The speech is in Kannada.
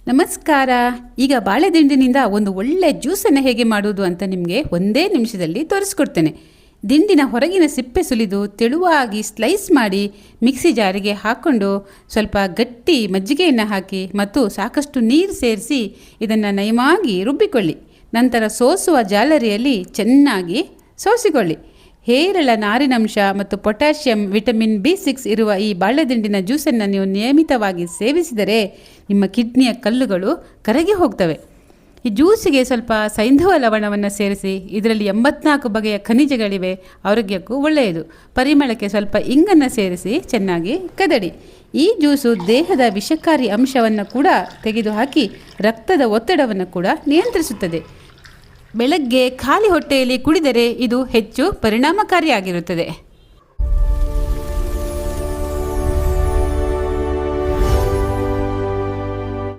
ನಮಸ್ಕಾರ. ಈಗ ಬಾಳೆದಿಂಡಿನಿಂದ ಒಂದು ಒಳ್ಳೆ ಜ್ಯೂಸನ್ನು ಹೇಗೆ ಮಾಡುವುದು ಅಂತ ನಿಮಗೆ ಒಂದೇ ನಿಮಿಷದಲ್ಲಿ ತೋರಿಸ್ಕೊಡ್ತೇನೆ. ದಿಂಡಿನ ಹೊರಗಿನ ಸಿಪ್ಪೆ ಸುಲಿದು ತೆಳುವಾಗಿ ಸ್ಲೈಸ್ ಮಾಡಿ ಮಿಕ್ಸಿ ಜಾರಿಗೆ ಹಾಕ್ಕೊಂಡು ಸ್ವಲ್ಪ ಗಟ್ಟಿ ಮಜ್ಜಿಗೆಯನ್ನು ಹಾಕಿ ಮತ್ತು ಸಾಕಷ್ಟು ನೀರು ಸೇರಿಸಿ ಇದನ್ನು ನಯವಾಗಿ ರುಬ್ಬಿಕೊಳ್ಳಿ. ನಂತರ ಸೋಸುವ ಜಾಲರಿಯಲ್ಲಿ ಚೆನ್ನಾಗಿ ಸೋಸಿಕೊಳ್ಳಿ. ಹೇರಳ ನಾರಿನಂಶ ಮತ್ತು ಪೊಟ್ಯಾಷಿಯಂ, ವಿಟಮಿನ್ B6 ಇರುವ ಈ ಬಾಳೆದಿಂಡಿನ ಜ್ಯೂಸನ್ನು ನೀವು ನಿಯಮಿತವಾಗಿ ಸೇವಿಸಿದರೆ ನಿಮ್ಮ ಕಿಡ್ನಿಯ ಕಲ್ಲುಗಳು ಕರಗಿ ಹೋಗ್ತವೆ. ಈ ಜ್ಯೂಸಿಗೆ ಸ್ವಲ್ಪ ಸೈಂಧವ ಲವಣವನ್ನು ಸೇರಿಸಿ. ಇದರಲ್ಲಿ 84 ಬಗೆಯ ಖನಿಜಗಳಿವೆ, ಆರೋಗ್ಯಕ್ಕೂ ಒಳ್ಳೆಯದು. ಪರಿಮಳಕ್ಕೆ ಸ್ವಲ್ಪ ಇಂಗನ್ನು ಸೇರಿಸಿ ಚೆನ್ನಾಗಿ ಕದಡಿ. ಈ ಜ್ಯೂಸು ದೇಹದ ವಿಷಕಾರಿ ಅಂಶವನ್ನು ಕೂಡ ತೆಗೆದುಹಾಕಿ ರಕ್ತದ ಒತ್ತಡವನ್ನು ಕೂಡ ನಿಯಂತ್ರಿಸುತ್ತದೆ. ಬೆಳಗ್ಗೆ ಖಾಲಿ ಹೊಟ್ಟೆಯಲ್ಲಿ ಕುಡಿದರೆ ಇದು ಹೆಚ್ಚು ಪರಿಣಾಮಕಾರಿಯಾಗಿರುತ್ತದೆ.